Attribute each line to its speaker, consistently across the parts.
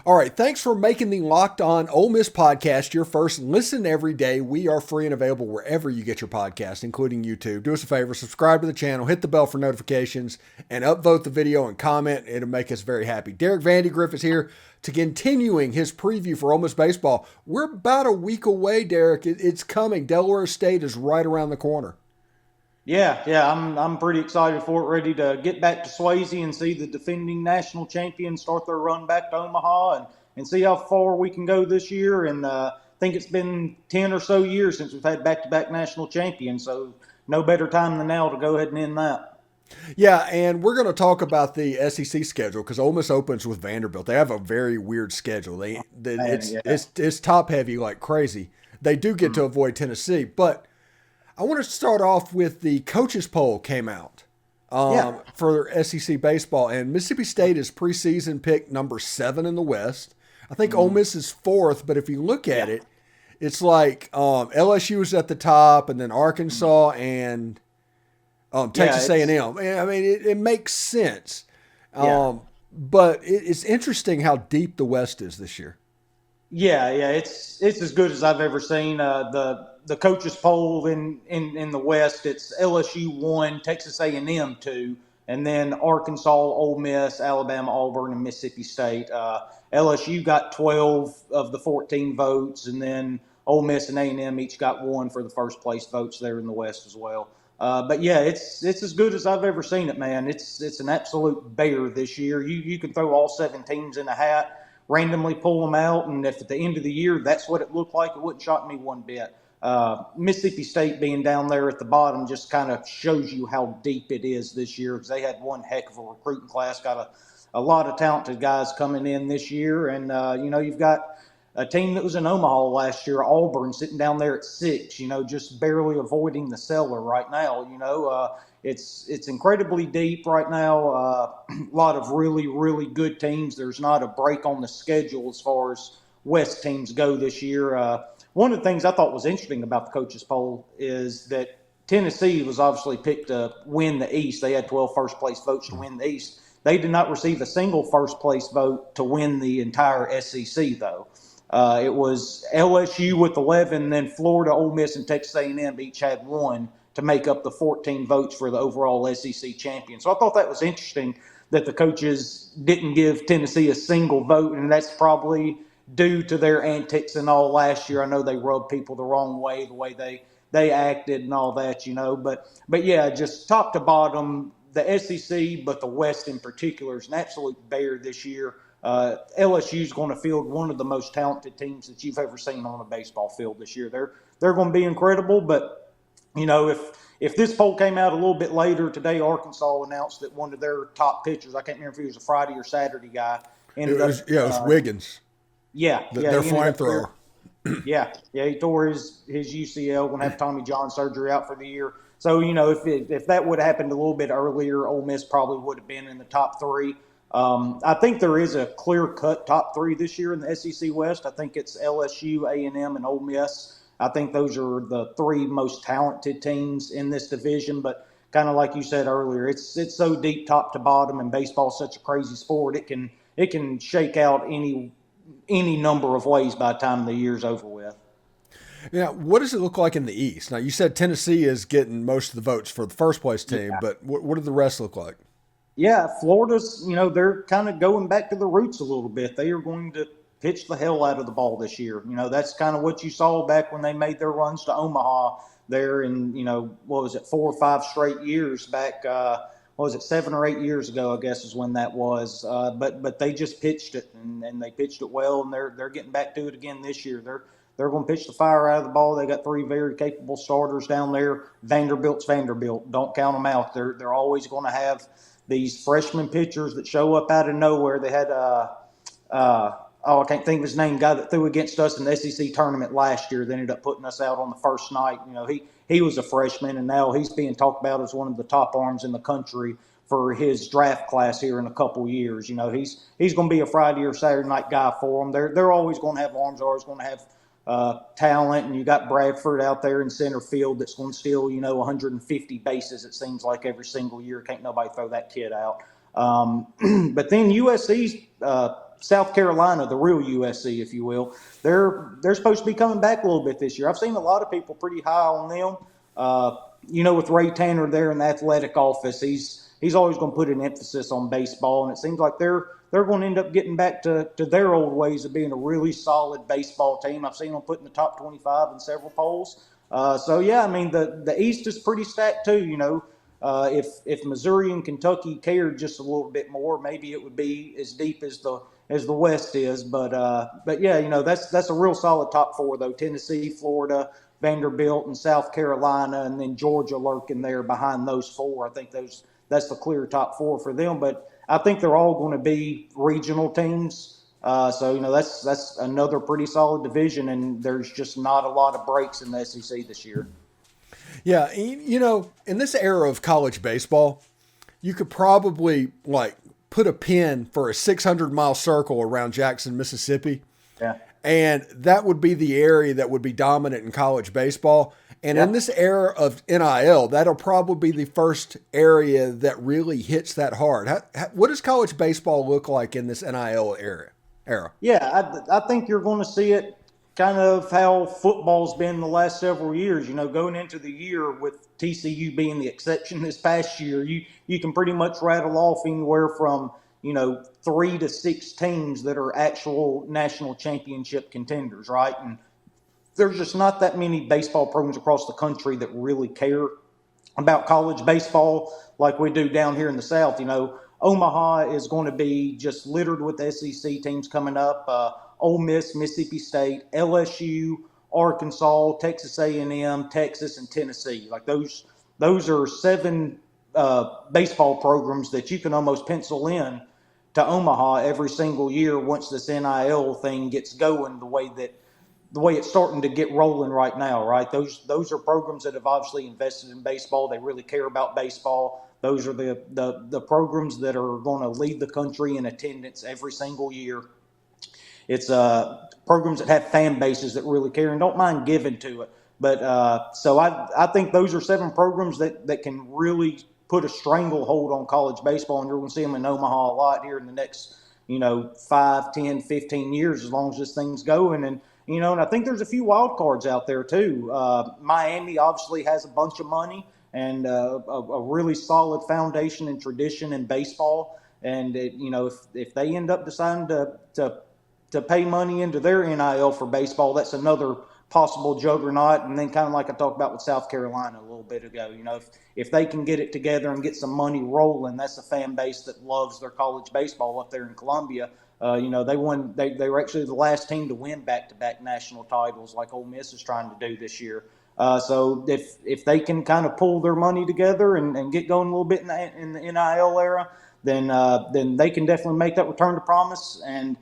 Speaker 1: All right, thanks for making the Locked On Ole Miss podcast your first listen every day. We are free and available wherever you get your podcast, including YouTube. Do us a favor, subscribe to the channel, hit the bell for notifications, and upvote the video and comment. It'll make us very happy. Derek Vandygriff is here to continuing his preview for Ole Miss Baseball. We're about a week away, Derek. It's coming. Delaware State is right around the corner.
Speaker 2: Yeah, I'm pretty excited for it. Ready to get back to Swayze and see the defending national champions start their run back to Omaha and see how far we can go this year. And I think it's been 10 or so years since we've had back-to-back national champions, so no better time than now to go ahead and end that.
Speaker 1: Yeah, and we're going to talk about the SEC schedule because Ole Miss opens with Vanderbilt. They have a very weird schedule. It's top heavy like crazy. They do get to avoid Tennessee, but I want to start off with the coaches poll came out for SEC baseball, and Mississippi State is preseason pick number 7 in the West. I think Ole Miss is 4th, but if you look at it, it's like LSU is at the top, and then Arkansas and Texas A&M. I mean, it makes sense, but it's interesting how deep the West is this year.
Speaker 2: Yeah, it's as good as I've ever seen. The coaches poll in the West, it's LSU 1, Texas A&M 2, and then Arkansas, Ole Miss, Alabama, Auburn, and Mississippi State. LSU got 12 of the 14 votes, and then Ole Miss and A&M each got 1 for the first place votes there in the West as well. But yeah, it's as good as I've ever seen it, man. It's an absolute bear this year. You can throw all 7 teams in a hat, randomly pull them out, and if at the end of the year that's what it looked like, it wouldn't shock me one bit. Mississippi State being down there at the bottom just kind of shows you how deep it is this year because they had one heck of a recruiting class, got a lot of talented guys coming in this year. And, you've got a team that was in Omaha last year, Auburn, sitting down there at 6, just barely avoiding the cellar right now. It's incredibly deep right now. A lot of really, really good teams. There's not a break on the schedule as far as West teams go this year. One of the things I thought was interesting about the coaches poll is that Tennessee was obviously picked to win the East. They had 12 first-place votes to win the East. They did not receive a single first-place vote to win the entire SEC, though. It was LSU with 11, then Florida, Ole Miss, and Texas A&M each had 1 to make up the 14 votes for the overall SEC champion. So I thought that was interesting that the coaches didn't give Tennessee a single vote, and that's probably due to their antics and all last year. I know they rubbed people the wrong way, the way they acted and all that, But yeah, just top to bottom, the SEC, but the West in particular, is an absolute bear this year. LSU is going to field one of the most talented teams that you've ever seen on a baseball field this year. They're going to be incredible, but if this poll came out a little bit later today, Arkansas announced that one of their top pitchers, I can't remember if he was a Friday or Saturday guy,
Speaker 1: it was Wiggins. Their flamethrower.
Speaker 2: Yeah, he tore his UCL. Going to have Tommy John surgery out for the year. So if that would have happened a little bit earlier, Ole Miss probably would have been in the top 3. I think there is a clear-cut top 3 this year in the SEC West. I think it's LSU, A&M, and Ole Miss. I think those are the 3 most talented teams in this division. But kind of like you said earlier, it's so deep top to bottom, and baseball is such a crazy sport. It can shake out any number of ways by the time the year's over with.
Speaker 1: Yeah, what does it look like in the East? Now, you said Tennessee is getting most of the votes for the first-place team, but what do the rest look like?
Speaker 2: Yeah, Florida's, they're kind of going back to the roots a little bit. They are going to pitch the hell out of the ball this year. That's kind of what you saw back when they made their runs to Omaha there in, 4 or 5 straight years back, 7 or 8 years ago, I guess is when that was. But they just pitched it, and they pitched it well, and they're getting back to it again this year. They're going to pitch the fire out of the ball. They got 3 very capable starters down there. Vanderbilt's Vanderbilt. Don't count them out. They're always going to have these freshman pitchers that show up out of nowhere. They had I can't think of his name, guy that threw against us in the SEC tournament last year that ended up putting us out on the first night. He was a freshman, and now he's being talked about as one of the top arms in the country for his draft class here in a couple years. He's going to be a Friday or Saturday night guy for them. They're always going to have arms, always going to have talent, and you got Bradford out there in center field that's going to steal 150 bases, it seems like, every single year. Can't nobody throw that kid out. But then USC's South Carolina, the real USC, if you will, they're supposed to be coming back a little bit this year. I've seen a lot of people pretty high on them. With Ray Tanner there in the athletic office, he's always going to put an emphasis on baseball, and it seems like they're going to end up getting back to their old ways of being a really solid baseball team. I've seen them put in the top 25 in several polls. The East is pretty stacked too. If Missouri and Kentucky cared just a little bit more, maybe it would be as deep as the West is. But that's a real solid top four though. Tennessee, Florida, Vanderbilt, and South Carolina, and then Georgia lurking there behind those four. I think that's the clear top four for them. But I think they're all going to be regional teams. That's another pretty solid division, and there's just not a lot of breaks in the SEC this year.
Speaker 1: Yeah, in this era of college baseball, you could probably put a pin for a 600-mile circle around Jackson, Mississippi.
Speaker 2: Yeah.
Speaker 1: And that would be the area that would be dominant in college baseball. And in this era of NIL, that'll probably be the first area that really hits that hard. What does college baseball look like in this NIL era?
Speaker 2: Yeah, I think you're going to see it kind of how football's been the last several years. Going into the year with TCU being the exception this past year, you can pretty much rattle off anywhere from 3 to 6 teams that are actual national championship contenders, right? And there's just not that many baseball programs across the country that really care about college baseball like we do down here in the South. Omaha is going to be just littered with SEC teams coming up. Ole Miss, Mississippi State, LSU, Arkansas, Texas A&M, Texas, and Tennessee. Those are 7 baseball programs that you can almost pencil in to Omaha every single year once this NIL thing gets going the way it's starting to get rolling right now, right? Those are programs that have obviously invested in baseball. They really care about baseball. Those are the programs that are going to lead the country in attendance every single year. It's programs that have fan bases that really care and don't mind giving to it. But so I think those are 7 programs that can really put a stranglehold on college baseball, and you're going to see them in Omaha a lot here in the next 5, 10, 15 years as long as this thing's going. And I think there's a few wild cards out there too. Miami obviously has a bunch of money and a really solid foundation and tradition in baseball. And if they end up deciding to pay money into their NIL for baseball, that's another possible juggernaut. And then kind of like I talked about with South Carolina a little bit ago, if they can get it together and get some money rolling, that's a fan base that loves their college baseball up there in Columbia. They were actually the last team to win back-to-back national titles like Ole Miss is trying to do this year. So if they can kind of pull their money together and get going a little bit in the NIL era, then they can definitely make that return to promise. And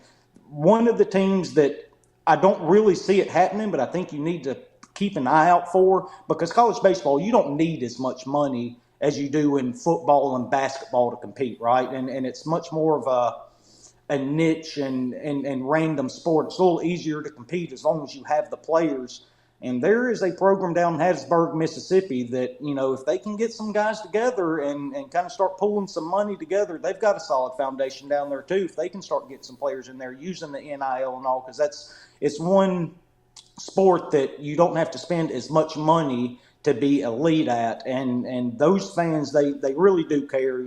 Speaker 2: one of the teams that I don't really see it happening, but I think you need to keep an eye out for, because college baseball, you don't need as much money as you do in football and basketball to compete, right? And it's much more of a niche and random sport. It's a little easier to compete as long as you have the players. And there is a program down in Hattiesburg, Mississippi that, if they can get some guys together and kind of start pulling some money together, they've got a solid foundation down there too. If they can start getting some players in there using the NIL and all, because it's one sport that you don't have to spend as much money to be elite at. And those fans, they really do care.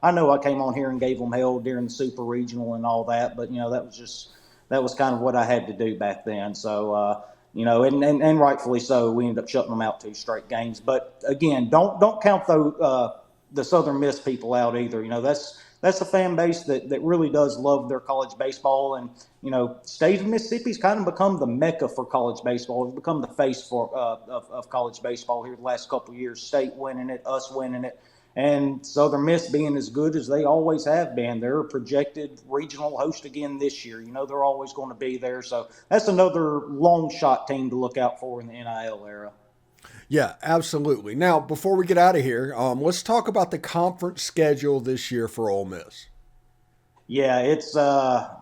Speaker 2: I know I came on here and gave them hell during the Super Regional and all that, but, that was kind of what I had to do back then. So, and rightfully so, we ended up shutting them out 2 straight games. But again, don't count the Southern Miss people out either. That's a fan base that really does love their college baseball. And state of Mississippi's kind of become the mecca for college baseball. It's become the face of college baseball here the last couple of years. State winning it, us winning it, and Southern Miss being as good as they always have been. They're a projected regional host again this year. They're always going to be there. So that's another long shot team to look out for in the NIL era.
Speaker 1: Yeah, absolutely. Now, before we get out of here, let's talk about the conference schedule this year for Ole Miss.
Speaker 2: Yeah, it's a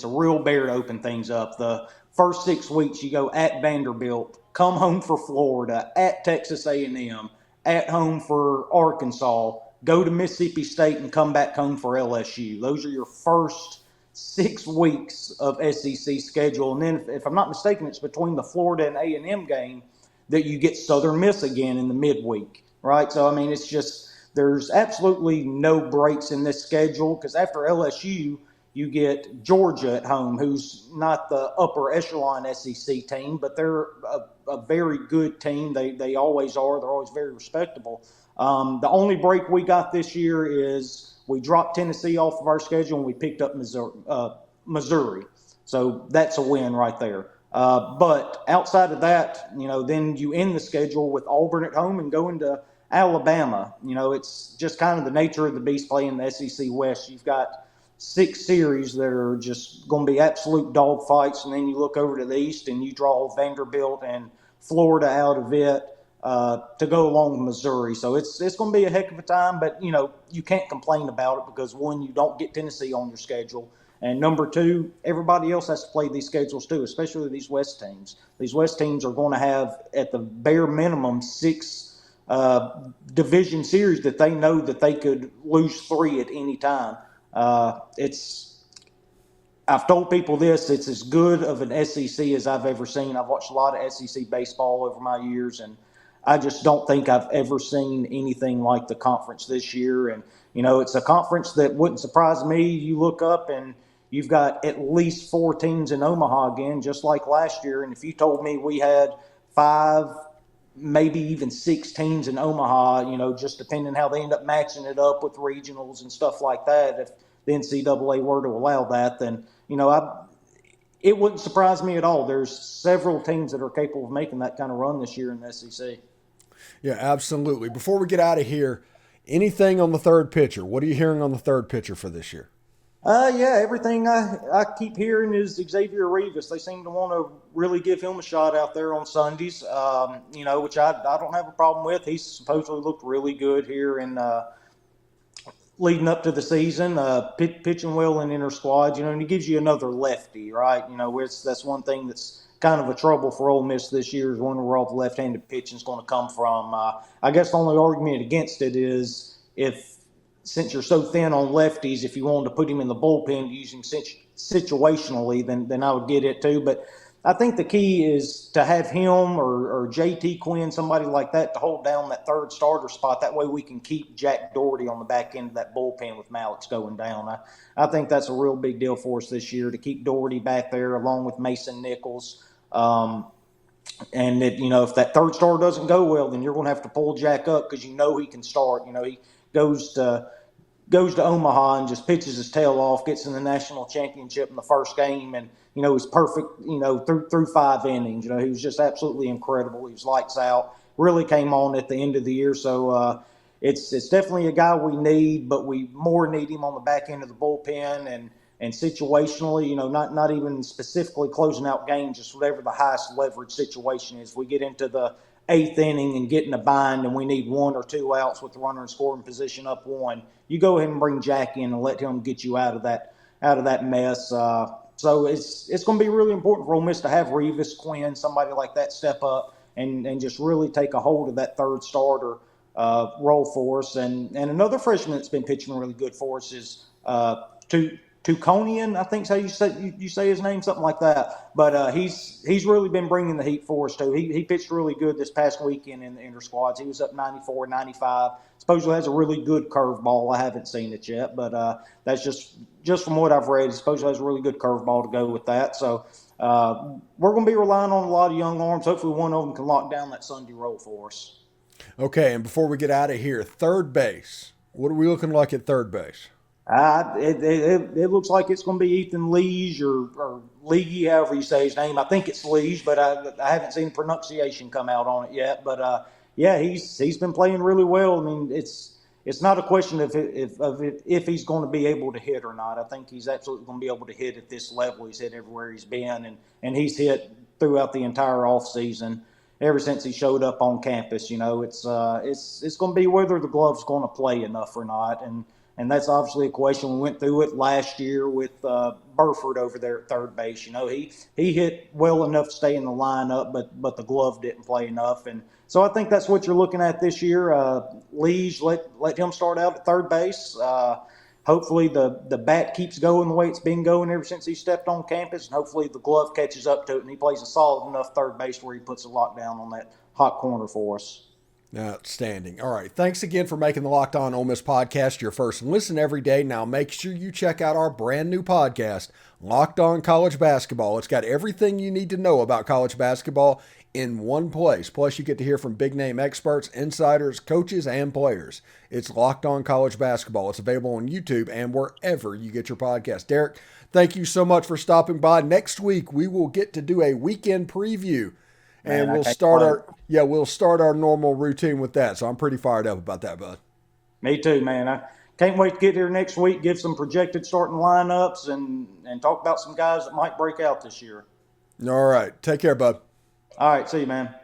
Speaker 2: real bear to open things up. The first 6 weeks, you go at Vanderbilt, come home for Florida, at Texas A&M, at home for Arkansas, go to Mississippi State, and come back home for LSU. Those are your first 6 weeks of SEC schedule. And then, if I'm not mistaken, it's between the Florida and A&M game that you get Southern Miss again in the midweek, right? So, I mean, it's just there's absolutely no breaks in this schedule because after LSU, you get Georgia at home, who's not the upper echelon SEC team, but they're a very good team. They always are. They're always very respectable. The only break we got this year is we dropped Tennessee off of our schedule and we picked up Missouri. So that's a win right there. But outside of that, then you end the schedule with Auburn at home and go into Alabama. It's just kind of the nature of the beast playing the SEC West. You've got 6 series that are just going to be absolute dogfights, and then you look over to the East and you draw Vanderbilt and Florida out of it to go along with Missouri. So it's going to be a heck of a time, but, you can't complain about it because, one, you don't get Tennessee on your schedule, and number 2, everybody else has to play these schedules too, especially these West teams. These West teams are going to have, at the bare minimum, 6 division series that they know that they could lose 3 at any time. I've told people this, it's as good of an SEC as I've ever seen. I've watched a lot of SEC baseball over my years, and I just don't think I've ever seen anything like the conference this year. And, it's a conference that wouldn't surprise me. You look up and you've got at least 4 teams in Omaha again, just like last year. And if you told me we had 5, maybe even 6 teams in Omaha, just depending how they end up matching it up with regionals and stuff like that, if the NCAA were to allow that, then, it wouldn't surprise me at all. There's several teams that are capable of making that kind of run this year in the SEC.
Speaker 1: Yeah, absolutely. Before we get out of here, anything on the third pitcher? What are you hearing on the third pitcher for this year?
Speaker 2: Yeah, everything I keep hearing is Xavier Rivas. They seem to want to really give him a shot out there on Sundays, which I don't have a problem with. He's supposedly looked really good here in leading up to the season, pitching well in inter squads, and he gives you another lefty, right? That's one thing that's kind of a trouble for Ole Miss this year is wondering where all the left-handed pitching is going to come from. I guess the only argument against it is since you're so thin on lefties, if you wanted to put him in the bullpen using situationally, then I would get it too. But I think the key is to have him or JT Quinn, somebody like that, to hold down that third starter spot. That way we can keep Jack Doherty on the back end of that bullpen with Mallix going down. I think that's a real big deal for us this year to keep Doherty back there along with Mason Nichols. And that, if that third starter doesn't go well, then you're going to have to pull Jack up because he can start. He goes to Omaha and just pitches his tail off, gets in the national championship in the first game, and was perfect. Through 5 innings. He was just absolutely incredible. He was lights out. Really came on at the end of the year. So it's definitely a guy we need, but we more need him on the back end of the bullpen and situationally. Not even specifically closing out games, just whatever the highest leverage situation is. If we get into the 8th inning and get in a bind and we need 1 or 2 outs with the runner in scoring position up 1, you go ahead and bring Jack in and let him get you out of that mess. So it's going to be really important for Ole Miss to have Rivas, Quinn, somebody like that step up and just really take a hold of that third starter role for us. And another freshman that's been pitching really good for us is Tukonian, I think is how you say his name, something like that. But he's really been bringing the heat for us too. He pitched really good this past weekend in the inter squads. He was up 94, 95. Supposedly has a really good curveball. I haven't seen it yet, but that's just from what I've read. Supposedly has a really good curveball to go with that. So we're going to be relying on a lot of young arms. Hopefully one of them can lock down that Sunday role for us.
Speaker 1: Okay, and before we get out of here, third base. What are we looking like at third base?
Speaker 2: It looks like it's going to be Ethan Liege or Leahy, however you say his name. I think it's Liege, but I haven't seen pronunciation come out on it yet. But yeah, he's been playing really well. I mean, it's not a question of if he's going to be able to hit or not. I think he's absolutely going to be able to hit at this level. He's hit everywhere he's been, and he's hit throughout the entire off season ever since he showed up on campus. It's going to be whether the glove's going to play enough or not, and that's obviously a question. We went through it last year with Burford over there at third base. He hit well enough to stay in the lineup, but the glove didn't play enough. And so I think that's what you're looking at this year. Liege, let him start out at third base. hopefully the bat keeps going the way it's been going ever since he stepped on campus, and hopefully the glove catches up to it and he plays a solid enough third base where he puts a lockdown on that hot corner for us.
Speaker 1: Outstanding. All right. Thanks again for making the Locked On Ole Miss podcast your first listen every day. Now make sure you check out our brand new podcast, Locked On College Basketball. It's got everything you need to know about college basketball in one place. Plus, you get to hear from big name experts, insiders, coaches, and players. It's Locked On College Basketball. It's available on YouTube and wherever you get your podcast. Derek, thank you so much for stopping by. Next week, we will get to do a weekend preview. And
Speaker 2: Man,
Speaker 1: we'll start our normal routine with that. So I'm pretty fired up about that, bud.
Speaker 2: Me too, man. I can't wait to get here next week, give some projected starting lineups, and talk about some guys that might break out this year.
Speaker 1: All right. Take care, bud.
Speaker 2: All right. See you, man.